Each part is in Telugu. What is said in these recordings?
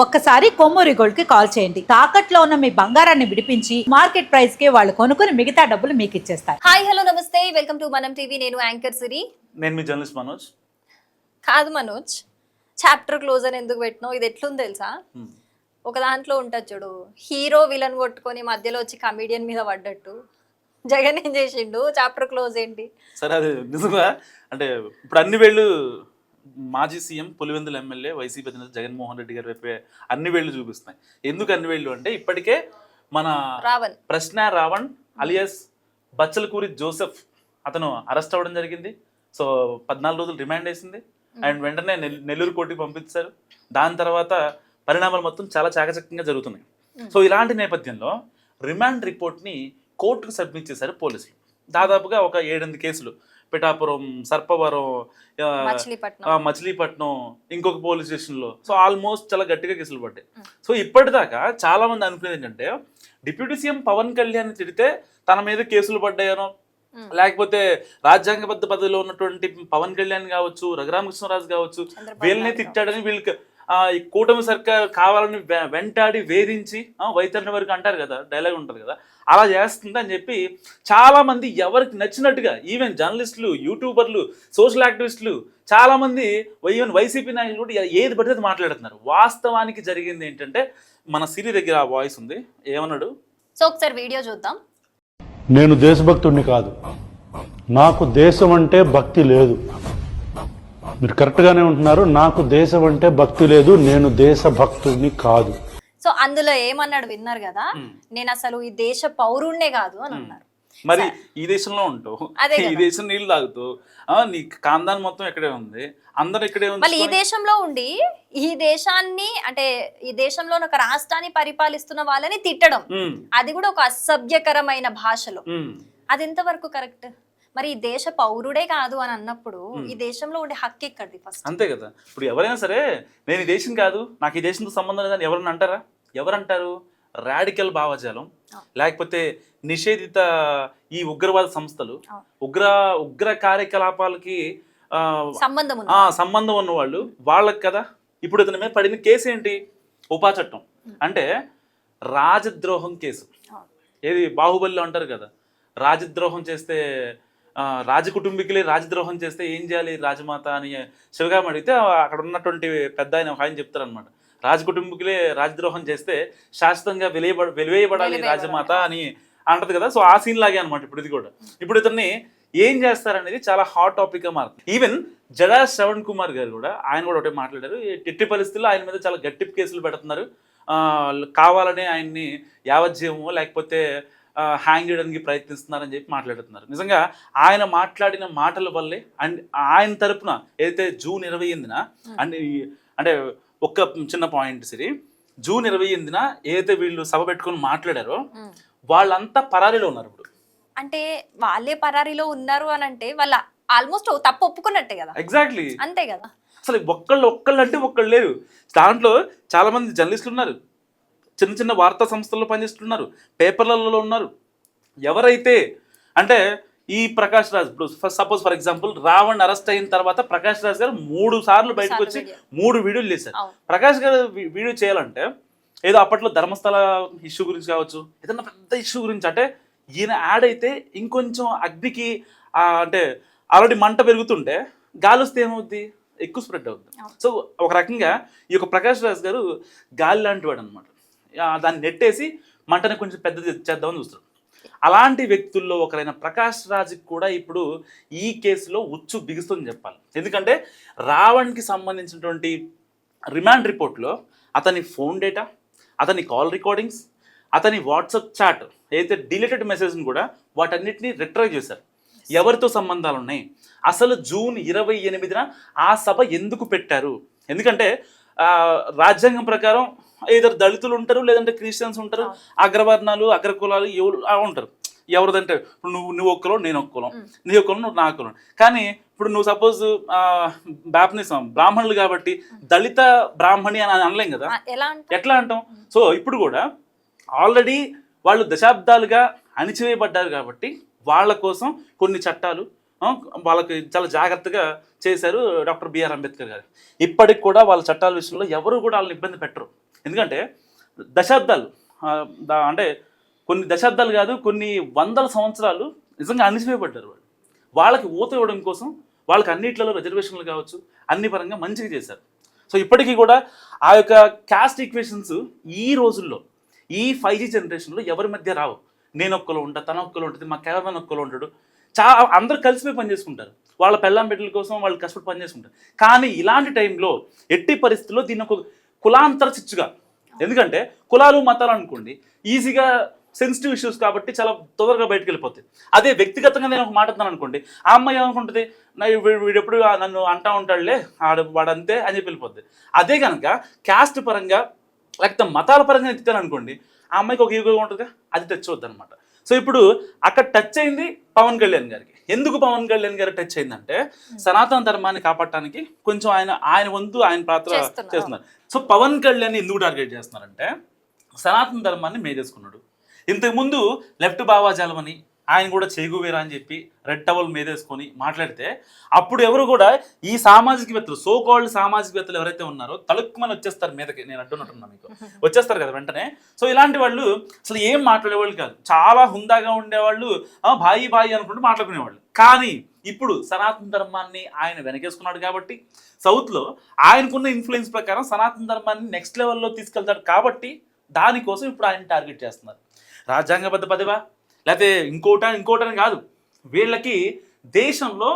ఒక్కసారి కొమ్మూరి గోల్డ్ కి కాల్ చేయండి. తాకట్లో ఉన్న మీ బంగారాన్ని విడిపించి మార్కెట్ ప్రైస్ కి వాళ్ళు కొనుక్కుని మిగతా డబ్బులు మీకు ఇచ్చేస్తారు. హాయ్ హలో నమస్తే, వెల్కమ్ టు మనం టీవీ. నేను యాంకర్ సిరి. నేను మీ జర్నలిస్ట్ మనోజ్. కాదు మనోజ్, చాప్టర్ క్లోజ్ అని ఎందుకు పెట్టినావు? ఇది ఎట్లుంది తెలుసా? ఒక దాంట్లో ఉంటుంది చూడు, హీరో విలన్ కొట్టుకొని మధ్యలో వచ్చి కమీడియన్ మీద పడ్డట్టు జగన్ ఏం చేసిండు, చాప్టర్ క్లోజ్ ఏంటి? సరే, అది నిజంగా అంటే ఇప్పుడు అన్ని వేళ్ళు మాజీ సీఎం పులివెందుల ఎమ్మెల్యే వైసీపీ అధినేత జగన్మోహన్ రెడ్డి గారి వైపే అన్ని వేళ్ళు చూపిస్తున్నాయి. ఎందుకు అన్ని వేళ్ళు అంటే ఇప్పటికే మన ప్రశ్న రావణ్ అలియాస్ బచ్చలకూరి జోసెఫ్ అతను అరెస్ట్ అవ్వడం జరిగింది. సో 14 రోజులు రిమాండ్ వేసింది అండ్ వెంటనే నెల్లూరు కోర్టుకి పంపించారు. దాని తర్వాత పరిణామాలు మొత్తం చాలా చాకచక్యంగా జరుగుతున్నాయి. సో ఇలాంటి నేపథ్యంలో రిమాండ్ రిపోర్ట్ని కోర్టుకు సబ్మిట్ చేశారు పోలీసులు. దాదాపుగా ఒక 7-8 కేసులు, పిఠాపురం, సర్పవరం, మచిలీపట్నం, ఇంకొక పోలీస్ స్టేషన్లో. సో ఆల్మోస్ట్ చాలా గట్టిగా కేసులు పడ్డాయి. సో ఇప్పటిదాకా చాలా మంది అనుకునేది ఏంటంటే డిప్యూటీ సీఎం పవన్ కళ్యాణ్ తిడితే తన మీద కేసులు పడ్డాయనో, లేకపోతే రాజ్యాంగబద్ధ పదవిలో ఉన్నటువంటి పవన్ కళ్యాణ్ కావచ్చు, రఘురామకృష్ణరాజు కావచ్చు, వీళ్ళని తిట్టాడని వీళ్ళకి ఈ కూటమి సర్కార్ కావాలని వెంటాడి వేధించి వైతరణి వరకు అంటారు కదా, డైలాగ్ ఉంటుంది కదా, అలా చేస్తుంది అని చెప్పి చాలామంది ఎవరికి నచ్చినట్టుగా, ఈవెన్ జర్నలిస్టులు, యూట్యూబర్లు, సోషల్ యాక్టివిస్టులు, చాలామంది ఈవెన్ వైసీపీ నాయకులు కూడా ఏది పడితే మాట్లాడుతున్నారు. వాస్తవానికి జరిగింది ఏంటంటే మన సిరి దగ్గర ఆ వాయిస్ ఉంది, ఏమన్నాడు సో ఒకసారి వీడియో చూద్దాం. నేను దేశభక్తుడిని కాదు, నాకు దేశం అంటే భక్తి లేదు. మీరు కరెక్ట్గానే ఉంటున్నారు. నాకు దేశం అంటే భక్తి లేదు, నేను దేశభక్తుడిని కాదు. సో అందులో ఏమన్నాడు విన్నారు కదా, నేను అసలు ఈ దేశ పౌరుణ్ణే కాదు అని అన్నారు. మరి ఈ దేశంలో ఉంటావు, ఈ దేశం నీళ్ళు తాగుతావు, నీ కాందాన్ మొత్తం ఇక్కడే ఉంది, అందరు ఇక్కడే ఉంది. మళ్ళీ ఈ దేశంలో ఉండి ఈ దేశాన్ని అంటే ఈ దేశంలో ఒక రాష్ట్రాన్ని పరిపాలిస్తున్న వాళ్ళని తిట్టడం, అది కూడా ఒక అసభ్యకరమైన భాషలో, అది ఎంతవరకు కరెక్ట్? మరి ఈ దేశ పౌరుడే కాదు అని అన్నప్పుడు ఈ దేశంలో ఉండే హక్కు ఎక్కడిది ఫస్ట్? అంతే కదా. ఇప్పుడు ఎవరైనా సరే నేను ఈ దేశం కాదు, నాకు ఈ దేశంతో సంబంధం లేదని ఎవరన్నా అంటారా? ఎవరంటారు? రాడికల్ భావజాలం, లేకపోతే నిషేధిత ఈ ఉగ్రవాద సంస్థలు, ఉగ్ర కార్యకలాపాలకి సంబంధం ఉన్న వాళ్ళు, వాళ్ళకి కదా. ఇప్పుడు ఇతని మీద పడిన కేసు ఏంటి? ఉపా చట్టం, అంటే రాజద్రోహం కేసు. ఏది బాహుబలిలో అంటారు కదా, రాజద్రోహం చేస్తే రాజకుటుంబీకులే రాజద్రోహం చేస్తే ఏం చేయాలి రాజమాత అని శివగామి అడిగితే అక్కడ ఉన్నటువంటి పెద్ద ఆయన చెప్తారనమాట, రాజకుటుంబీకులే రాజద్రోహం చేస్తే శాశ్వతంగా వెలివేయబడాలి రాజమాత అని అంటది కదా. సో ఆ సీన్ లాగే అనమాట ఇప్పుడు ఇది కూడా. ఇప్పుడు ఇతన్ని ఏం చేస్తారనేది చాలా హాట్ టాపిక్గా మారుతుంది. ఈవెన్ జడా శ్రవణ్ కుమార్ గారు కూడా, ఆయన కూడా ఒకటే మాట్లాడారు, ఎట్టి పరిస్థితుల్లో ఆయన మీద చాలా గట్టి కేసులు పెడుతున్నారు, కావాలనే ఆయన్ని యావజ్జీవమో లేకపోతే హ్యాంగ్ చేయడానికి ప్రయత్నిస్తున్నారని చెప్పి మాట్లాడుతున్నారు. నిజంగా ఆయన మాట్లాడిన మాటల వల్లే అండ్ ఆయన తరపున ఏదైతే జూన్ 28న అంటే ఒక్క చిన్న పాయింట్ సిరి, జూన్ 28న ఏదైతే వీళ్ళు సభ పెట్టుకొని మాట్లాడారో వాళ్ళంతా పరారీలో ఉన్నారు. ఇప్పుడు అంటే వాళ్ళే పరారీలో ఉన్నారు అని అంటే వాళ్ళ ఆల్మోస్ట్ తప్పు ఒప్పుకున్నట్టే కదా. ఎగ్జాక్ట్లీ, అంతే కదా. అసలు ఒక్కళ్ళు అంటే ఒక్కళ్ళు లేరు. దాంట్లో చాలా మంది జర్నలిస్టులు ఉన్నారు, చిన్న చిన్న వార్తా సంస్థల్లో పనిచేస్తున్నారు, పేపర్లలో ఉన్నారు. ఎవరైతే అంటే ఈ ప్రకాష్ రాజ్, ఇప్పుడు suppose for example Ravan arrest అయిన తర్వాత ప్రకాష్ రాజ్ గారు 3 సార్లు బయటకు వచ్చి 3 వీడియోలు చేశారు. ప్రకాష్ గారు వీడియో చేయాలంటే ఏదో అప్పట్లో ధర్మస్థల ఇష్యూ గురించి కావచ్చు, ఏదన్నా పెద్ద ఇష్యూ గురించి, అంటే ఈయన యాడ్ అయితే ఇంకొంచెం అగ్నికి అంటే ఆల్రెడీ మంట పెరుగుతుంటే గాలి వస్తే ఏమవుద్ది, ఎక్కువ స్ప్రెడ్ అవుద్ది. సో ఒక రకంగా ఈ యొక్క ప్రకాష్ రాజ్ గారు గాలి లాంటి వాడు అనమాట. దాన్ని నెట్టేసి మంటని కొంచెం పెద్ద చేద్దామని చూస్తారు. అలాంటి వ్యక్తుల్లో ఒకరైన ప్రకాష్ రాజ్కి కూడా ఇప్పుడు ఈ కేసులో ఉచ్చు బిగుస్తుందని చెప్పాలి. ఎందుకంటే రావణ్కి సంబంధించినటువంటి రిమాండ్ రిపోర్ట్లో అతని ఫోన్ డేటా, అతని కాల్ రికార్డింగ్స్, అతని వాట్సాప్ చాట్, ఏదైతే డిలీటెడ్ మెసేజ్ని కూడా వాటన్నిటిని రిట్రైవ్ చేశారు. ఎవరితో సంబంధాలు ఉన్నాయి, అసలు జూన్ 28న ఆ సభ ఎందుకు పెట్టారు? ఎందుకంటే రాజ్యాంగం ప్రకారం ఏదో దళితులు ఉంటారు, లేదంటే క్రిస్టియన్స్ ఉంటారు, అగ్రవర్ణాలు, అగ్రకులాలు ఉంటారు. ఎవరిదంటే ఇప్పుడు నువ్వు ఒక్కలో నేను ఒక్కలో, నీ ఒక్కలో నువ్వు నా ఒక్కలో. కానీ ఇప్పుడు నువ్వు సపోజ్ బాప్నిజం బ్రాహ్మణులు కాబట్టి దళిత బ్రాహ్మణి అని అనలేం కదా, ఎట్లా అంటాం? సో ఇప్పుడు కూడా ఆల్రెడీ వాళ్ళు దశాబ్దాలుగా అణిచివేయబడ్డారు కాబట్టి వాళ్ళ కోసం కొన్ని చట్టాలు వాళ్ళకి చాలా జాగ్రత్తగా చేశారు డాక్టర్ బిఆర్ అంబేద్కర్ గారు. ఇప్పటికి కూడా వాళ్ళ చట్టాల విషయంలో ఎవరు కూడా వాళ్ళని ఇబ్బంది పెట్టరు. ఎందుకంటే దశాబ్దాలు అంటే కొన్ని దశాబ్దాలు కాదు, కొన్ని వందల సంవత్సరాలు నిజంగా అణిచివేయబడ్డారు వాళ్ళు. వాళ్ళకి ఊత ఇవ్వడం కోసం వాళ్ళకి అన్నిట్లలో రిజర్వేషన్లు కావచ్చు, అన్ని పరంగా మంచిగా చేశారు. సో ఇప్పటికీ కూడా ఆ యొక్క క్యాస్ట్ ఈక్వేషన్స్ ఈ రోజుల్లో, ఈ 5G జనరేషన్లో ఎవరి మధ్య రావు. నేను ఒక్కలో ఉంటా, తన ఒక్కలో ఉంటుంది, మా కెమెరామెన్ ఒక్కలో ఉంటాడు, అందరూ కలిసిపోయి పని చేసుకుంటారు. వాళ్ళ పెళ్ళాం బిడ్డల కోసం వాళ్ళు కష్టపడి పని చేసుకుంటారు. కానీ ఇలాంటి టైంలో ఎట్టి పరిస్థితుల్లో దీన్ని ఒక కులాంతర చిచ్చుగా, ఎందుకంటే కులాలు మతాలు అనుకోండి ఈజీగా సెన్సిటివ్ ఇష్యూస్ కాబట్టి చాలా తొందరగా బయటకు వెళ్ళిపోతాయి. అదే వ్యక్తిగతంగా నేను ఒక మాట అన్నాను అనుకోండి, ఆ అమ్మాయి ఏమనుకుంటుంది, వీడెప్పుడు నన్ను అంటా ఉంటాడులే వాడంతే అని చెప్పి వెళ్ళిపోద్ది. అదే కనుక క్యాస్ట్ పరంగా లేకపోతే మతాల పరంగా ఎత్తుతాను అనుకోండి, ఆ అమ్మాయికి ఒక ఈగో ఉంటుందిగా, అది టచ్ అవుద్ది అనమాట. సో ఇప్పుడు అక్కడ టచ్ అయింది పవన్ కళ్యాణ్ గారికి. ఎందుకు పవన్ కళ్యాణ్ గారు టచ్ అయిందంటే సనాతన ధర్మాన్ని కాపాడటానికి కొంచెం ఆయన వంతు ఆయన పాత్ర చేస్తున్నారు. సో పవన్ కళ్యాణ్ ఎందుకు టార్గెట్ చేస్తున్నారంటే సనాతన ధర్మాన్ని మేదేసుకున్నాడు. ఇంతకుముందు లెఫ్ట్ భావాజాలం అని ఆయన కూడా చేగువేరా అని చెప్పి రెడ్ టవల్ మీదేసుకొని మాట్లాడితే అప్పుడు ఎవరు కూడా ఈ సామాజికవేత్తలు, సో కాల్డ్ సామాజికవేత్తలు ఎవరైతే ఉన్నారో తలుక్కుమని వచ్చేస్తారు మీదకి. నేను అంటున్నట్టున్నా మీకు వచ్చేస్తారు కదా వెంటనే. సో ఇలాంటి వాళ్ళు అసలు ఏం మాట్లాడేవాళ్ళు కాదు, చాలా హుందాగా ఉండేవాళ్ళు, భాయి భాయి అనుకుంటూ మాట్లాడుకునేవాళ్ళు. కానీ ఇప్పుడు సనాతన ధర్మాన్ని ఆయన వెనకేసుకున్నాడు కాబట్టి, సౌత్లో ఆయనకున్న ఇన్ఫ్లుయెన్స్ ప్రకారం సనాతన ధర్మాన్ని నెక్స్ట్ లెవెల్లో తీసుకెళ్తాడు కాబట్టి దానికోసం ఇప్పుడు ఆయన టార్గెట్ చేస్తున్నారు. రాజ్యాంగబద్ధ పదవా లేకపోతే ఇంకోటని కాదు, వీళ్ళకి దేశంలో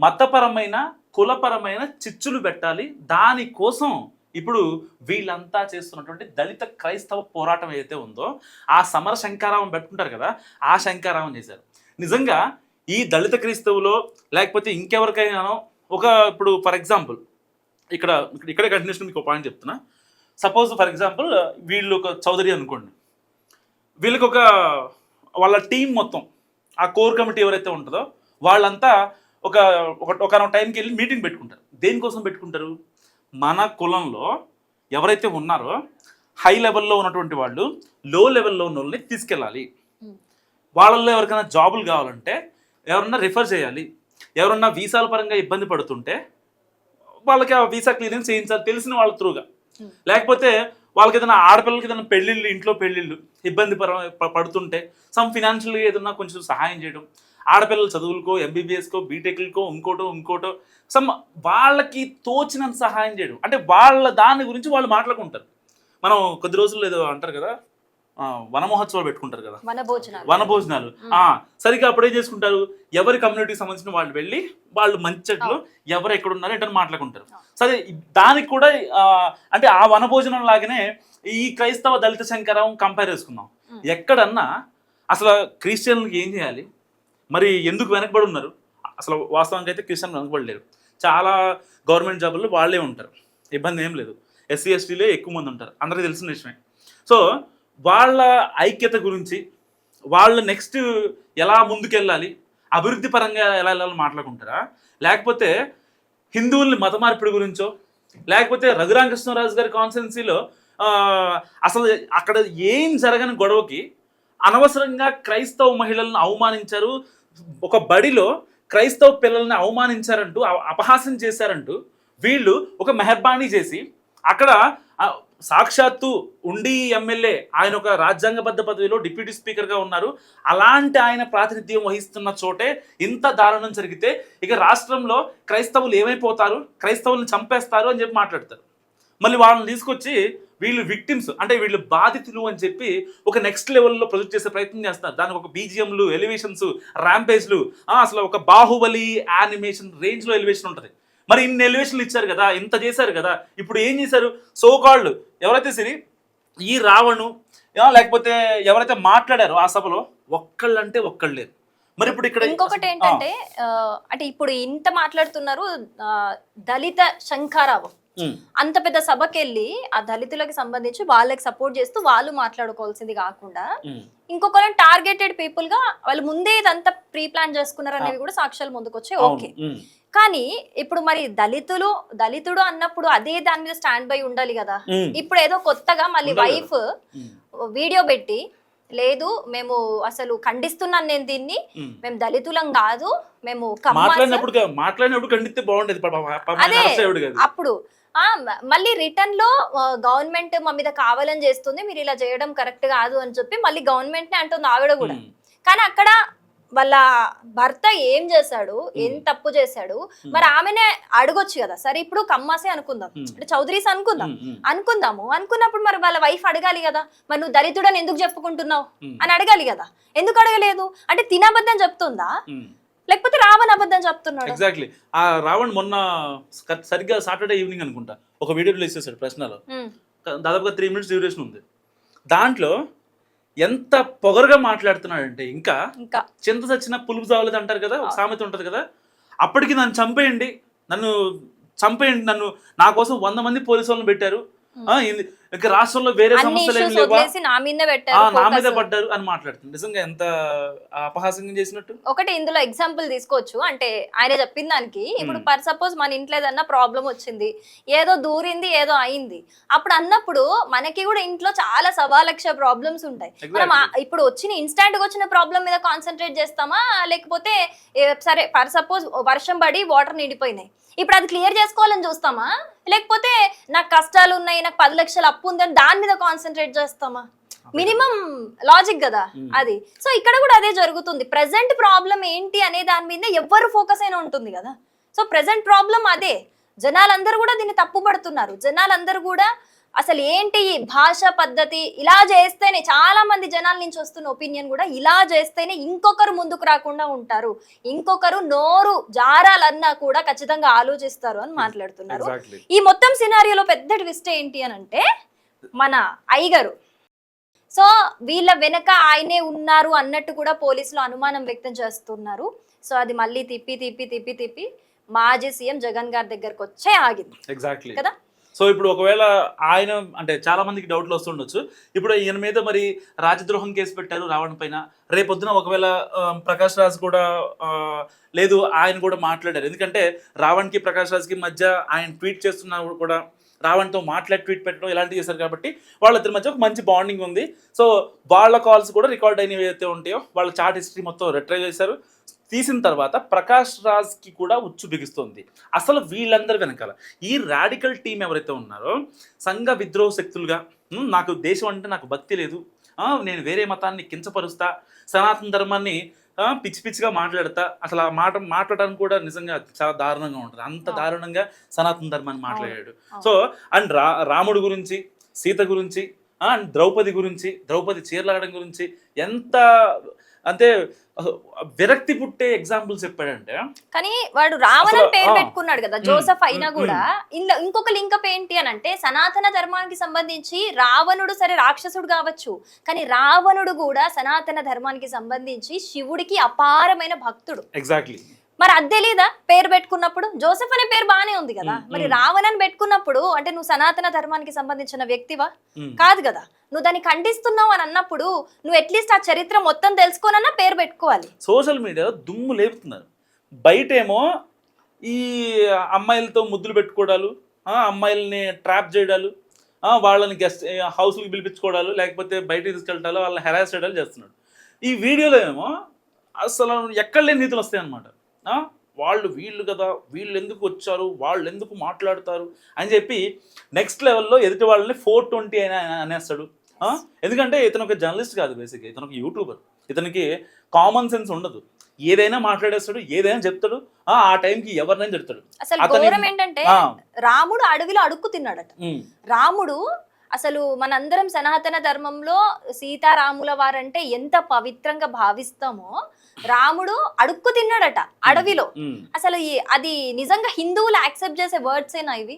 మతపరమైన కులపరమైన చిచ్చులు పెట్టాలి. దానికోసం ఇప్పుడు వీళ్ళంతా చేస్తున్నటువంటి దళిత క్రైస్తవ పోరాటం ఏదైతే ఉందో ఆ సమర శంకారావం పెట్టుకుంటారు కదా, ఆ శంకారావం చేశారు. నిజంగా ఈ దళిత క్రైస్తవులో లేకపోతే ఇంకెవరికైనానో ఇప్పుడు ఫర్ ఎగ్జాంపుల్ ఇక్కడే కంటిన్యూషన్ మీకు ఒక పాయింట్ చెప్తున్నా. సపోజ్ ఫర్ ఎగ్జాంపుల్ వీళ్ళు ఒక చౌదరి అనుకోండి, వీళ్ళకి వాళ్ళ టీం మొత్తం ఆ కోర్ కమిటీ ఎవరైతే ఉంటుందో వాళ్ళంతా ఒక టైంకి వెళ్ళి మీటింగ్ పెట్టుకుంటారు. దేనికోసం పెట్టుకుంటారు? మన కులంలో ఎవరైతే ఉన్నారో హై లెవెల్లో ఉన్నటువంటి వాళ్ళు లో లెవెల్లో ఉన్న వాళ్ళని తీసుకెళ్ళాలి, వాళ్ళల్లో ఎవరికైనా జాబులు కావాలంటే ఎవరన్నా రిఫర్ చేయాలి, ఎవరన్నా వీసాల పరంగా ఇబ్బంది పడుతుంటే వాళ్ళకి ఆ వీసా క్లియరెన్స్ చేయించాలి తెలిసిన వాళ్ళ త్రూగా. లేకపోతే వాళ్ళకి ఏదైనా ఆడపిల్లలకి ఏదైనా పెళ్ళిళ్ళు, ఇంట్లో పెళ్ళిళ్ళు ఇబ్బంది పడుతుంటే సమ్ ఫినాన్షియల్గా ఏదన్నా కొంచెం సహాయం చేయడం, ఆడపిల్లల చదువులకో, ఎంబీబీఎస్కో, బీటెక్లకో, ఇంకోటో సమ్ వాళ్ళకి తోచినంత సహాయం చేయడం. అంటే వాళ్ళ దాని గురించి వాళ్ళు మాట్లాడుకుంటారు. మనం కొద్ది రోజుల్లో ఏదో అంటారు కదా, వన మహోత్సవాలు పెట్టుకుంటారు కదా, వనభోజనాలు. సరిగ్గా అప్పుడు ఏం చేసుకుంటారు, ఎవరి కమ్యూనిటీకి సంబంధించిన వాళ్ళు వెళ్ళి వాళ్ళు మంచిలో ఎవరు ఎక్కడున్నారో ఏంటని మాట్లాడుకుంటారు. సరే దానికి కూడా అంటే ఆ వనభోజనం లాగానే ఈ క్రైస్తవ దళిత శంకరం కంపేర్ చేసుకుందాం. ఎక్కడన్నా అసలు క్రిస్టియన్లకి ఏం చేయాలి, మరి ఎందుకు వెనకబడి ఉన్నారు? అసలు వాస్తవానికి అయితే క్రిస్టియన్ వెనకబడలేరు. చాలా గవర్నమెంట్ జాబుల్లో వాళ్ళే ఉంటారు, ఇబ్బంది ఏం లేదు. ఎస్సీ ఎస్టీలే ఎక్కువ మంది ఉంటారు, అందరికీ తెలిసిన విషయమే. సో వాళ్ళ ఐక్యత గురించి, వాళ్ళు నెక్స్ట్ ఎలా ముందుకెళ్ళాలి, అభివృద్ధి పరంగా ఎలా వెళ్ళాలని మాట్లాడుకుంటారా? లేకపోతే హిందువుల్ని మత మార్పిడి గురించో, లేకపోతే రఘురామకృష్ణరాజు గారి కాన్స్టిట్యున్సీలో అసలు అక్కడ ఏం జరగని గొడవకి అనవసరంగా క్రైస్తవ మహిళలను అవమానించారు, ఒక బడిలో క్రైస్తవ పిల్లల్ని అవమానించారంటూ, అపహాస్యం చేశారంటూ వీళ్ళు ఒక మెహర్బానీ చేసి అక్కడ సాక్షాత్తు ఉండి ఎమ్మెల్యే ఆయన ఒక రాజ్యాంగబద్ధ పదవిలో డిప్యూటీ స్పీకర్గా ఉన్నారు. అలాంటి ఆయన ప్రాతినిధ్యం వహిస్తున్న చోటే ఇంత దారుణం జరిగితే ఇక రాష్ట్రంలో క్రైస్తవులు ఏమైపోతారు, క్రైస్తవులను చంపేస్తారు అని చెప్పి మాట్లాడతారు. మళ్ళీ వాళ్ళని తీసుకొచ్చి వీళ్ళు విక్టిమ్స్, అంటే వీళ్ళు బాధితులు అని చెప్పి ఒక నెక్స్ట్ లెవెల్లో ప్రొజెక్ట్ చేసే ప్రయత్నం చేస్తారు. దానికి ఒక బీజిఎంలు, ఎలివేషన్స్, ర్యాంపేజ్లు, అసలు ఒక బాహుబలి యానిమేషన్ రేంజ్లో ఎలివేషన్ ఉంటుంది. మరి ఇన్ని ఎలివేషన్లు ఇచ్చారు కదా, ఇంత చేశారు కదా, ఇప్పుడు ఏం చేశారు? సోకాల్డ్ ఎవరైతే సరే ఈ రావణు లేకపోతే ఎవరైతే మాట్లాడారో ఆ సభలో ఒక్కళ్ళంటే ఒక్కళ్ళు లేరు. మరి ఇప్పుడు ఇక్కడ ఇంకొకటి ఏంటంటే అంటే ఇప్పుడు ఇంత మాట్లాడుతున్నారు దళిత శంఖారావు, అంత పెద్ద సభకి వెళ్ళి ఆ దళితులకు సంబంధించి వాళ్ళకి సపోర్ట్ చేస్తూ వాళ్ళు మాట్లాడుకోవాల్సింది కాకుండా ఇంకొకరిని టార్గెటెడ్ పీపుల్ గా వాళ్ళు ముందే ఇదంతా ప్రీ ప్లాన్ చేసుకున్నారు అనేది కూడా సాక్ష్యాలు ముందుకు వచ్చాయి. ఓకే, కానీ ఇప్పుడు మరి దళితుడు అన్నప్పుడు అదే దాని మీద స్టాండ్ బై ఉండాలి కదా. ఇప్పుడు ఏదో కొత్తగా మళ్ళీ వైఫ్ వీడియో పెట్టి, లేదు మేము అసలు ఖండిస్తున్నాను నేను దీన్ని, మేము దళితులం కాదు, మేము మాట్లాడినప్పుడు ఖండిస్తే బాగుండేది. అదే అప్పుడు మళ్ళీ రిటర్న్ లో గవర్నమెంట్ మా మీద కావాలని చేస్తుంది, మీరు ఇలా చేయడం కరెక్ట్ కాదు అని చెప్పి మళ్ళీ గవర్నమెంట్ నే అంటుంది ఆవిడ కూడా. కానీ అక్కడ వాళ్ళ భర్త ఏం చేశాడు, ఏం తప్పు చేశాడు, మరి ఆమెనే అడగొచ్చు కదా. సరే ఇప్పుడు కమ్మాసే అనుకుందాం, అంటే చౌదరీస్ అనుకుందాము అనుకున్నప్పుడు మరి వాళ్ళ వైఫ్ అడగాలి కదా, మరి నువ్వు దరిద్రుడని ఎందుకు చెప్పుకుంటున్నావు అని అడగాలి కదా. ఎందుకు అడగలేదు అంటే తినబద్దం చెప్తుందా, లేకపోతే రావణ్ అబద్ధం చెప్తున్నాడు? ఎగ్జాక్ట్లీ. ఆ రావణ్ మొన్న సరిగ్గా సాటర్డే ఈవినింగ్ అనుకుంటా ఒక వీడియో రిలీజ్ చేశాడు ప్రశ్నలో, దాదాపుగా 3 minutes డ్యూరేషన్ ఉంది. దాంట్లో ఎంత పొగరుగా మాట్లాడుతున్నాడంటే, ఇంకా చింత చచ్చిన పులుపు చావలేదు అంటారు కదా, ఒక సామెత ఉంటది కదా, అప్పటికి నన్ను చంపేయండి, నన్ను నా కోసం 100 మంది పోలీసు వాళ్ళని పెట్టారు, ఇంకా రాష్ట్రంలో వేరే సమస్యలు ఏమి లేవా, నా మీద పడ్డారు అని మాట్లాడుతుంది. నిజంగా ఎంత అపహాస్యం చేసినట్టు. ఒకటి ఇందులో ఎగ్జాంపుల్ తీసుకోవచ్చు, అంటే ఆయన చెప్పిన దానికి ఇప్పుడు ఫర్ సపోజ్ మన ఇంట్లో ఏదన్నా ప్రాబ్లం వచ్చింది, ఏదో దూరింది, ఏదో అయింది, అప్పుడు అన్నప్పుడు మనకి కూడా ఇంట్లో చాలా 1,00,000 ప్రాబ్లమ్స్ ఉంటాయి. మనం ఇప్పుడు ఇన్స్టాంట్ గా వచ్చిన ప్రాబ్లం మీద కాన్సన్ట్రేట్ చేస్తామా, లేకపోతే సరే ఫర్ సపోజ్ వర్షం పడి వాటర్ నిండిపోయినాయి, ఇప్పుడు అది క్లియర్ చేసుకోవాలని చూస్తామా, లేకపోతే నాకు కష్టాలు ఉన్నాయి, నాకు 10 లక్షలు అప్పు ఉందని దాని మీద కాన్సన్ట్రేట్ చేస్తామా? మినిమం లాజిక్ కదా అది. సో ఇక్కడ కూడా అదే జరుగుతుంది. ప్రెసెంట్ ప్రాబ్లం ఏంటి అనే దాని మీద ఎవరు ఫోకస్ అయినా ఉంటుంది కదా. సో ప్రెసెంట్ ప్రాబ్లం అదే. జనాలందరూ కూడా దీన్ని తప్పు పడుతున్నారు. జనాలందరూ కూడా అసలు ఏంటి ఈ భాష పద్ధతి, ఇలా చేస్తేనే, చాలా మంది జనాల నుంచి వస్తున్న ఒపీనియన్ కూడా ఇలా చేస్తేనే ఇంకొకరు ముందుకు రాకుండా ఉంటారు, ఇంకొకరు నోరు జారాలన్నా కూడా ఖచ్చితంగా ఆలోచిస్తారు అని మాట్లాడుతున్నారు. ఈ మొత్తం సినారియోలో పెద్ద ట్విస్ట్ ఏంటి అని అంటే, మన అయ్యగారు సో వీళ్ళ వెనక ఆయనే ఉన్నారు అన్నట్టు కూడా పోలీసులు అనుమానం వ్యక్తం చేస్తున్నారు. సో అది మళ్ళీ తిప్పి మాజీ సీఎం జగన్ గారి దగ్గరకు వచ్చే ఆగింది. ఎగ్జాక్ట్లీ కదా. సో ఇప్పుడు ఒకవేళ ఆయన అంటే చాలా మందికి డౌట్లు వస్తుండొచ్చు, ఇప్పుడు ఈయన మీద మరి రాజద్రోహం కేసు పెట్టారు రావణ్ పైన, రేపొద్దున ఒకవేళ ప్రకాష్ రాజ్ కూడా లేదు ఆయన కూడా మాట్లాడారు, ఎందుకంటే రావణ్కి ప్రకాష్ రాజ్కి మధ్య ఆయన ట్వీట్ చేస్తున్నా కూడా రావణ్తో మాట్లాడి ట్వీట్ పెట్టడం ఇలాంటివి చేశారు కాబట్టి వాళ్ళిద్దరి మధ్య ఒక మంచి బాండింగ్ ఉంది. సో వాళ్ళ కాల్స్ కూడా రికార్డ్ అయినవి ఏవైతే ఉంటాయో వాళ్ళ చాట్ హిస్టరీ మొత్తం రిట్రైవ్ చేశారు. తీసిన తర్వాత ప్రకాష్ రాజ్కి కూడా ఉచ్చు బిగుస్తుంది. అసలు వీళ్ళందరి వెనకాల ఈ రాడికల్ టీం ఎవరైతే ఉన్నారో సంఘ విద్రోహ శక్తులుగా, నాకు దేశం అంటే నాకు భక్తి లేదు, నేను వేరే మతాన్ని కించపరుస్తా, సనాతన ధర్మాన్ని పిచ్చిగా మాట్లాడతా, అసలు ఆ మాట్లాడడానికి కూడా నిజంగా చాలా దారుణంగా ఉంటుంది. అంత దారుణంగా సనాతన ధర్మాన్ని మాట్లాడాడు. సో అండ్ రాముడు గురించి, సీత గురించి, అండ్ ద్రౌపది చీరలాడడం గురించి ఎంత అంటే విరక్తి పుట్టే ఎగ్జాంపుల్స్ చెప్పాడంటే. కానీ వాడు రావణ్ అని పేరు పెట్టుకున్నాడు కదా జోసెఫ్ అయినా కూడా. ఇంకొక లింకప్ ఏంటి అని అంటే, సనాతన ధర్మానికి సంబంధించి రావణుడు సరే రాక్షసుడు కావచ్చు, కానీ రావణుడు కూడా సనాతన ధర్మానికి సంబంధించి శివుడికి అపారమైన భక్తుడు. ఎగ్జాక్ట్లీ. మరి అది తెలీదా పేరు పెట్టుకున్నప్పుడు? జోసెఫ్ అనే పేరు బానే ఉంది కదా, మరి రావణ్ అని పెట్టుకున్నప్పుడు అంటే నువ్వు సనాతన ధర్మానికి సంబంధించిన వ్యక్తివా? కాదు కదా. నువ్వు దాన్ని ఖండిస్తున్నావు అని అన్నప్పుడు నువ్వు అట్లీస్ట్ ఆ చరిత్ర మొత్తం తెలుసుకోనన్నా పేరు పెట్టుకోవాలి. సోషల్ మీడియా దుమ్ము లేపుతున్నారు. బయటేమో ఈ అమ్మాయిలతో ముద్దులు పెట్టుకోవడాలు, అమ్మాయిల్ని ట్రాప్ చేయడాలు, వాళ్ళని గెస్ట్ హౌస్కి పిలిపించుకోవడాలు, లేకపోతే బయటకు తీసుకెళ్ళడాలు, వాళ్ళని హెరాస్ చేయడాలు చేస్తున్నాడు. ఈ వీడియోలో ఏమో అసలు ఎక్కడ లేని నీతులు వస్తాయి అన్నమాట. వీళ్ళు కదా, వీళ్ళు ఎందుకు వచ్చారు, వాళ్ళు ఎందుకు మాట్లాడతారు అని చెప్పి నెక్స్ట్ లెవెల్లో ఎదుటి వాళ్ళని 420 అయినా అనేస్తాడు. ఎందుకంటే ఇతను ఒక జర్నలిస్ట్ కాదు, బేసిక్గా ఇతను ఒక యూట్యూబర్. ఇతనికి కామన్ సెన్స్ ఉండదు, ఏదైనా మాట్లాడేస్తాడు, ఏదైనా చెప్తాడు, ఆ టైంకి ఎవరినైనా చెప్తాడు. అసలు ఏంటంటే రాముడు అడవిలో అడుక్కు తిన్నాడట. రాముడు అసలు మనందరం సనాతన ధర్మంలో సీతారాముల వారంటే ఎంత పవిత్రంగా భావిస్తామో, రాముడు అడుక్కు తిన్నాడట అడవిలో. అసలు అది నిజంగా హిందువులు యాక్సెప్ట్ చేసే వర్డ్స్ ఏనా ఇవి?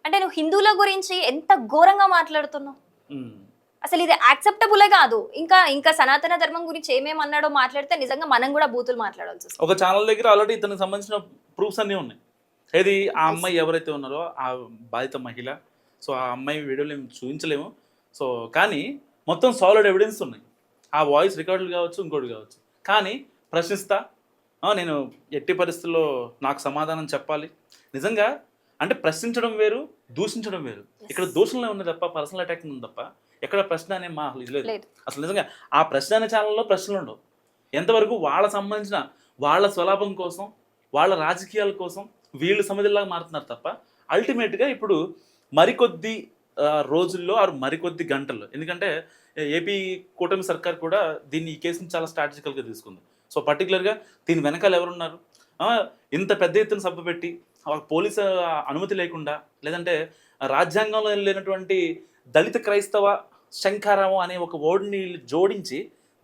అంటే నువ్వు హిందువుల గురించి ఎంత ఘోరంగా మాట్లాడుతున్నావు, అసలు ఇది యాక్సెప్టబులే కాదు. ఇంకా సనాతన ధర్మం గురించి ఏమేమన్నాడో మాట్లాడితే నిజంగా మనం కూడా బూతులు మాట్లాడాల్సి వస్తుంది. ఒక ఛానల్ దగ్గర ఆల్రెడీ ఇతనికి సంబంధించిన ప్రూఫ్స్ అన్నీ ఉన్నాయి. ఏది ఆ అమ్మాయి ఎవరైతే ఉన్నారో ఆ బాధిత మహిళ, సో ఆ అమ్మాయి వీడియోలు ఏమి చూపించలేము. సో కానీ మొత్తం సాలిడ్ ఎవిడెన్స్ ఉన్నాయి. ఆ వాయిస్ రికార్డులు కావచ్చు, ఇంకోటి కావచ్చు. కానీ ప్రశ్నిస్తా, నేను ఎట్టి పరిస్థితుల్లో నాకు సమాధానం చెప్పాలి. నిజంగా అంటే ప్రశ్నించడం వేరు, దూషించడం వేరు. ఇక్కడ దూషణలే ఉన్నాయి తప్ప పర్సనల్ అటాకింగ్ ఉంది తప్ప ఎక్కడ ప్రశ్న అనే మా ఇది లేదు అసలు. నిజంగా ఆ ప్రశ్న అనే ఛానల్లో ప్రశ్నలు ఉండవు. ఎంతవరకు వాళ్ళకు సంబంధించిన వాళ్ళ స్వలాభం కోసం, వాళ్ళ రాజకీయాల కోసం వీళ్ళు సమిధిలాగా మారుతున్నారు తప్ప అల్టిమేట్గా ఇప్పుడు మరికొద్ది రోజుల్లో ఆరు మరికొద్ది గంటల్లో, ఎందుకంటే ఏపీ కూటమి సర్కార్ కూడా ఈ కేసుని చాలా స్ట్రాటజికల్గా తీసుకుంది. సో పర్టికులర్గా దీని వెనకాల ఎవరున్నారు, ఇంత పెద్ద ఎత్తున సభ పెట్టి పోలీసు అనుమతి లేకుండా, లేదంటే రాజ్యాంగంలో లేనటువంటి దళిత క్రైస్తవ శంఖారావం అనే ఒక వర్డ్ని జోడించి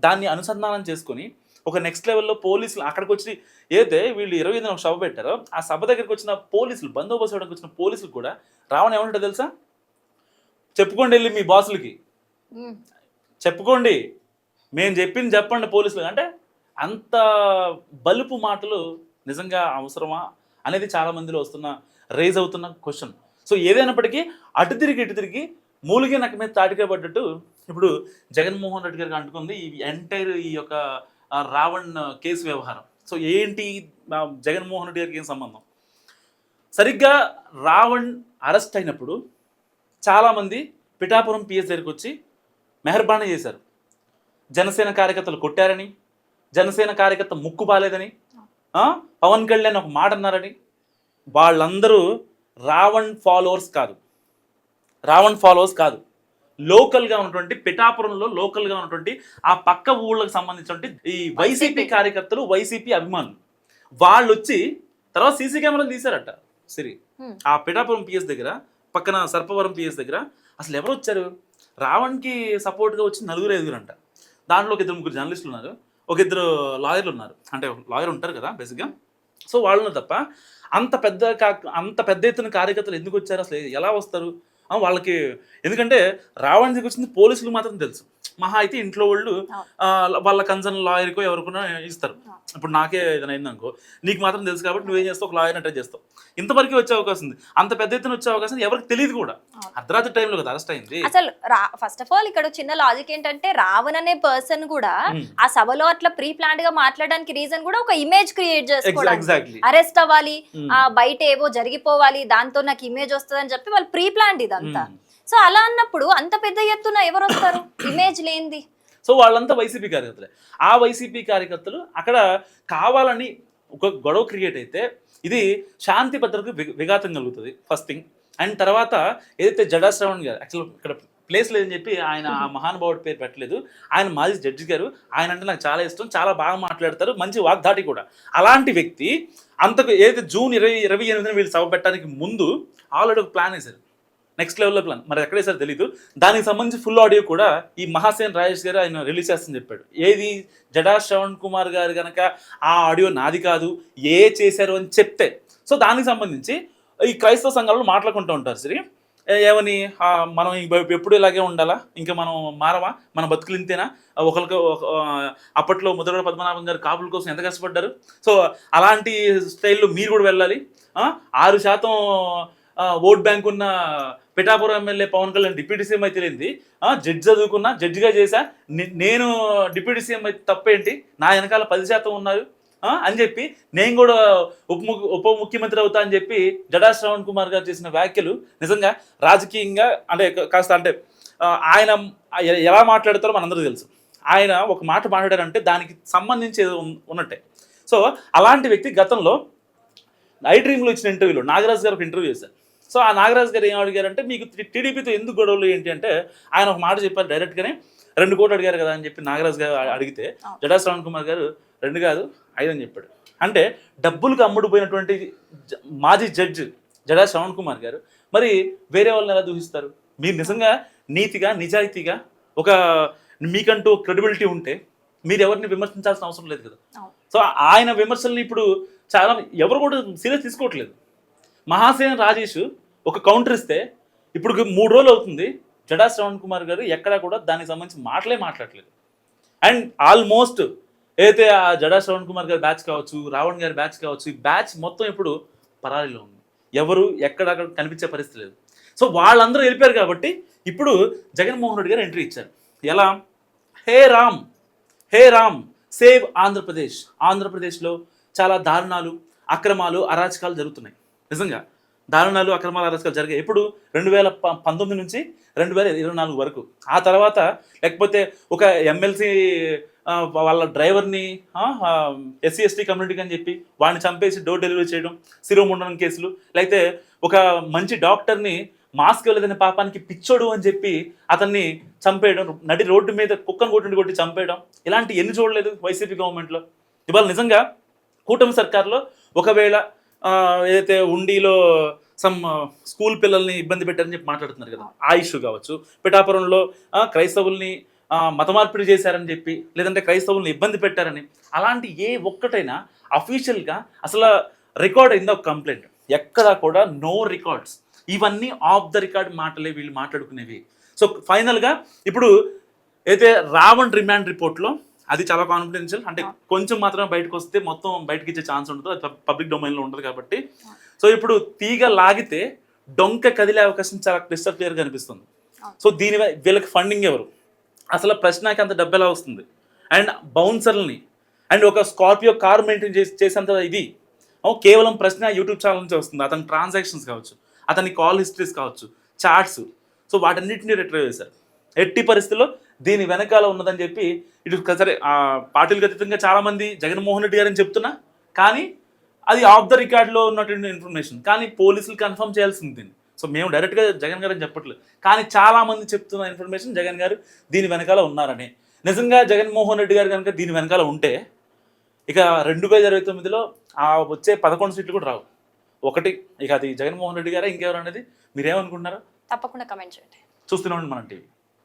దాన్ని అనుసంధానం చేసుకొని ఒక నెక్స్ట్ లెవెల్లో పోలీసులు అక్కడికి వచ్చి ఏదైతే వీళ్ళు 28న ఒక సభ పెట్టారో ఆ సభ దగ్గరికి వచ్చిన పోలీసులు, బందోబస్తు ఇవ్వడానికి వచ్చిన పోలీసులు కూడా రావణ ఏమంటాడో తెలుసా, చెప్పుకోండి వెళ్ళి మీ బాసులకి చెప్పుకోండి, మేము చెప్పింది చెప్పండి పోలీసులు. అంటే అంత బలుపు మాటలు నిజంగా అవసరమా అనేది చాలా మందిలో రేజ్ అవుతున్న క్వశ్చన్. సో ఏదైనప్పటికీ అటు తిరిగి మూలిగే నక్క మీద తాటిగా పడ్డట్టు ఇప్పుడు జగన్మోహన్ రెడ్డి గారికి అంటుకుంది ఈ ఎంటైర్ ఈ యొక్క రావణ్ కేసు వ్యవహారం. సో ఏంటి జగన్మోహన్ రెడ్డి గారికి ఏం సంబంధం? సరిగ్గా రావణ్ అరెస్ట్ అయినప్పుడు చాలామంది పిఠాపురం పిఎస్ దగ్గరికి వచ్చి మెహర్బానీ చేశారు. జనసేన కార్యకర్తలు కొట్టారని, జనసేన కార్యకర్త ముక్కు బాలేదని, పవన్ కళ్యాణ్ ఒక మాట అన్నారని. వాళ్ళందరూ రావణ్ ఫాలోవర్స్ కాదు, లోకల్గా ఉన్నటువంటి పిఠాపురంలో లోకల్గా ఉన్నటువంటి ఆ పక్క ఊళ్ళకి సంబంధించినటువంటి ఈ వైసీపీ కార్యకర్తలు, వైసీపీ అభిమానులు. వాళ్ళు వచ్చి తర్వాత సీసీ కెమెరాలు తీశారట సిరి ఆ పిఠాపురం పిఎస్ దగ్గర, పక్కన సర్పవరం పిఎస్ దగ్గర. అసలు ఎవరు వచ్చారు? రావణ్కి సపోర్ట్గా వచ్చి 4-5 అంట. దాంట్లో ఒక 2-3 జర్నలిస్టులు ఉన్నారు, ఒక 2 లాయర్లు ఉన్నారు, అంటే లాయర్ ఉంటారు కదా బేసిక్గా. సో వాళ్ళు తప్ప అంత పెద్ద ఎత్తున కార్యకర్తలు ఎందుకు వచ్చారు, అసలు ఎలా వస్తారు వాళ్ళకి? ఎందుకంటే రావణ్ దగ్గర వచ్చింది పోలీసులు మాత్రం తెలుసు, మహా అయితే ఇంట్లో వాళ్ళు వాళ్ళ కన్సర్న్ లాయర్కో ఎవరికైనా ఇస్తారు. ఇప్పుడు నాకే ఏదైనా అయిందనుకో, నీకు మాత్రం తెలుసు కాబట్టి నువ్వేం చేస్తావు, ఒక లాయర్ని అటాచ్ చేస్తావు. ఇంతవరకు వచ్చే అవకాశం ఉంది, అంత పెద్ద ఎత్తున వచ్చే అవకాశం ఎవరికి తెలియదు కూడా. అర్ధరాత్రి టైంలో కదా అరెస్ట్ అయింది. అసలు ఫస్ట్ ఆఫ్ ఆల్ ఇక్కడ చిన్న లాజిక్ ఏంటంటే రావణ్ అనే పర్సన్ కూడా ఆ సభలో అట్లా ప్రీ ప్లాన్డ్ గా మాట్లాడడానికి రీజన్ కూడా ఒక ఇమేజ్ క్రియేట్ చేసుకోవడానికి, అరెస్ట్ అవ్వాలి, బయట ఏవో జరిగిపోవాలి, దాంతో నాకు ఇమేజ్ వస్తుంది అని చెప్పి వాళ్ళు ప్రీ ప్లాన్డ్ ఇదంతా. సో అలా అన్నప్పుడు అంత పెద్ద ఎత్తున ఎవరు వస్తారు ఇమేజ్ లేనిది? సో వాళ్ళంతా వైసీపీ కార్యకర్తలే. ఆ వైసీపీ కార్యకర్తలు అక్కడ కావాలని ఒక గొడవ క్రియేట్ అయితే ఇది శాంతి భద్రతకు విఘాతం కలుగుతుంది ఫస్ట్ థింగ్. అండ్ తర్వాత ఏదైతే జడా శ్రవణ్ గారు, యాక్చువల్ ఇక్కడ ప్లేస్ లేదని చెప్పి ఆయన ఆ మహానుభావుడి పేరు పెట్టలేదు, ఆయన మాజీ జడ్జి గారు, ఆయన అంటే నాకు చాలా ఇష్టం, చాలా బాగా మాట్లాడతారు, మంచి వాగ్దాటి కూడా. అలాంటి వ్యక్తి అంతకు ఏదైతే జూన్ 28న వీళ్ళు సభ పెట్టడానికి ముందు ఆల్రెడీ ఒక ప్లాన్ వేశారు, నెక్స్ట్ లెవెల్లో ప్లాన్. మరి ఎక్కడ వేసారో తెలీదు. దానికి సంబంధించి ఫుల్ ఆడియో కూడా ఈ మహాసేన్ రాజేష్ గారు ఆయన రిలీజ్ చేస్తుందని చెప్పాడు. ఏది జడా శ్రవణ్ కుమార్ గారు కనుక ఆ ఆడియో నాది కాదు చేశారు అని చెప్తే, సో దానికి సంబంధించి ఈ క్రైస్తవ సంఘాలలో మాట్లాడుకుంటూ ఉంటారు సరే, ఏమని మనం ఎప్పుడు ఇలాగే ఉండాలా, ఇంకా మనం మారమా, మన బతుకులు ఇంతేనా, ఒకరికి అప్పట్లో ముద్రగడ పద్మనాభం గారు కాపుల కోసం ఎంత కష్టపడ్డారు, సో అలాంటి స్టైల్లో మీరు కూడా వెళ్ళాలి. 6% ఓట్ బ్యాంక్ ఉన్న Pithapuram MLA Pawan Kalyan deputy CM అయితే లేనిది, జడ్జి చదువుకున్నా, జడ్జిగా చేశా, నేను డిప్యూటీ సీఎం అయితే తప్పేంటి, నా వెనకాల 10% ఉన్నారు అని చెప్పి నేను కూడా ఉప ముఖ్యమంత్రి అవుతా అని చెప్పి జడా శ్రవణ్ కుమార్ గారు చేసిన వ్యాఖ్యలు నిజంగా రాజకీయంగా అంటే కాస్త అంటే ఆయన ఎలా మాట్లాడతారో మనందరూ తెలుసు. ఆయన ఒక మాట మాట్లాడారంటే దానికి సంబంధించి ఏదో ఉన్నట్టే. సో అలాంటి వ్యక్తి గతంలో ఐ డ్రీమ్లో ఇచ్చిన ఇంటర్వ్యూలో నాగరాజు గారు ఒక ఇంటర్వ్యూ చేశారు. సో ఆ నాగరాజు గారు ఏం అడిగారంటే, మీకు టీడీపీతో ఎందుకు గొడవలు ఏంటి అంటే, ఆయన ఒక మాట చెప్పారు డైరెక్ట్గానే, 2 కోట్లు అడిగారు కదా అని చెప్పి నాగరాజు గారు అడిగితే జడా శ్రవణ్ కుమార్ గారు 2 కాదు 5 అని చెప్పాడు. అంటే డబ్బులకు అమ్ముడుపోయినటువంటి మాజీ జడ్జి జడా శ్రవణ్ కుమార్ గారు మరి వేరే వాళ్ళని ఎలా దూషిస్తారు? మీరు నిజంగా నీతిగా నిజాయితీగా ఒక మీకంటూ క్రెడిబిలిటీ ఉంటే మీరు ఎవరిని విమర్శించాల్సిన అవసరం లేదు కదా. సో ఆయన విమర్శల్ని ఇప్పుడు చాలా ఎవరు కూడా సీరియస్ తీసుకోవట్లేదు. మహాసేన రాజేష్ ఒక కౌంటర్ ఇస్తే ఇప్పుడు 3 రోజులు అవుతుంది, జడా శ్రవణ్ కుమార్ గారు ఎక్కడా కూడా దానికి సంబంధించి మాట్లాడట్లేదు. అండ్ ఆల్మోస్ట్ ఏదైతే ఆ జడా శ్రవణ్ కుమార్ గారి బ్యాచ్ కావచ్చు, రావణ్ గారి బ్యాచ్ కావచ్చు, ఈ బ్యాచ్ మొత్తం ఇప్పుడు పరారీలో ఉంది, ఎవరు ఎక్కడక్కడ కనిపించే పరిస్థితి లేదు. సో వాళ్ళందరూ వెళ్ళిపోయారు కాబట్టి ఇప్పుడు జగన్మోహన్ రెడ్డి గారు ఎంట్రీ ఇచ్చారు. ఎలా? హే రామ్ సేవ్ ఆంధ్రప్రదేశ్. ఆంధ్రప్రదేశ్లో చాలా దారుణాలు, అక్రమాలు, అరాచకాలు జరుగుతున్నాయి. నిజంగా దారుణాలు అక్రమాల అరెస్టులు జరిగాయి. ఎప్పుడు 2019 నుంచి 2024 వరకు. ఆ తర్వాత లేకపోతే ఒక ఎమ్మెల్సీ వాళ్ళ డ్రైవర్ని ఎస్సీ ఎస్టీ కమ్యూనిటీకి అని చెప్పి వాడిని చంపేసి డోర్ డెలివరీ చేయడం, శిరోముండనం కేసులు, లేకపోతే ఒక మంచి డాక్టర్ని మాస్క్ వెళ్ళదనే పాపానికి పిచ్చోడు అని చెప్పి అతన్ని చంపేయడం, నడి రోడ్డు మీద కుక్కను కొట్టి చంపేయడం, ఇలాంటి ఎన్ని చూడలేదు వైసీపీ గవర్నమెంట్లో. ఇవాళ నిజంగా కూటమి సర్కార్లో ఒకవేళ ఏదైతే ఉండిలో సమ్ స్కూల్ పిల్లల్ని ఇబ్బంది పెట్టారని చెప్పి మాట్లాడుతున్నారు కదా, ఆ ఇష్యూ కావచ్చు, పిఠాపురంలో క్రైస్తవుల్ని మత మార్పిడి చేశారని చెప్పి, లేదంటే క్రైస్తవుల్ని ఇబ్బంది పెట్టారని, అలాంటి ఏ ఒక్కటైనా అఫీషియల్గా అసలు రికార్డ్ అయిందా ఒక కంప్లైంట్? ఎక్కడా కూడా నో రికార్డ్స్. ఇవన్నీ ఆఫ్ ద రికార్డ్ మాటలే వీళ్ళు మాట్లాడుకునేవి. సో ఫైనల్గా ఇప్పుడు అయితే రావణ్ రిమాండ్ రిపోర్ట్లో అది చాలా కాన్ఫిడెన్షియల్, అంటే కొంచెం మాత్రమే బయటకు వస్తే మొత్తం బయటకి ఇచ్చే ఛాన్స్ ఉంటుంది, అది పబ్లిక్ డొమైన్లో ఉంటుంది కాబట్టి. సో ఇప్పుడు తీగ లాగితే డొంక కదిలే అవకాశం చాలా క్రిస్టల్ క్లియర్గా కనిపిస్తుంది. సో దీని వీళ్ళకి ఫండింగ్ ఎవరు, అసలు ప్రశ్నకి అంత డబ్బు ఎలా వస్తుంది, అండ్ బౌన్సర్లని అండ్ ఒక స్కార్పియో కార్ మెయింటైన్ చేసేంత ఇది కేవలం ప్రశ్న యూట్యూబ్ ఛానల్ నుంచి వస్తుంది. అతని ట్రాన్సాక్షన్స్ కావచ్చు, అతని కాల్ హిస్టరీస్ కావచ్చు, చాట్స్, సో వాటన్నిటిని రిట్రైవ్ చేశారు. ఎట్టి పరిస్థితుల్లో దీని వెనకాల ఉన్నదని చెప్పి ఇటు సరే పార్టీలకు అతీతంగా చాలామంది జగన్మోహన్ రెడ్డి గారని చెప్తున్నా, కానీ అది ఆఫ్ ద రికార్డ్లో ఉన్నటువంటి ఇన్ఫర్మేషన్, కానీ పోలీసులు కన్ఫర్మ్ చేయాల్సింది దీన్ని. సో మేము డైరెక్ట్గా జగన్ గారు అని చెప్పట్లేదు, కానీ చాలామంది చెప్తున్న ఇన్ఫర్మేషన్ జగన్ గారు దీని వెనకాల ఉన్నారని. నిజంగా జగన్మోహన్ రెడ్డి గారు కనుక దీని వెనకాల ఉంటే ఇక 2029లో వచ్చే 11 సీట్లు కూడా రావు. ఒకటి ఇక అది జగన్మోహన్ రెడ్డి గారా ఇంకెవరు అనేది మీరేమనుకుంటున్నారో తప్పకుండా కమెంట్ చేయండి. చూస్తూనే ఉండండి మన టీవీ.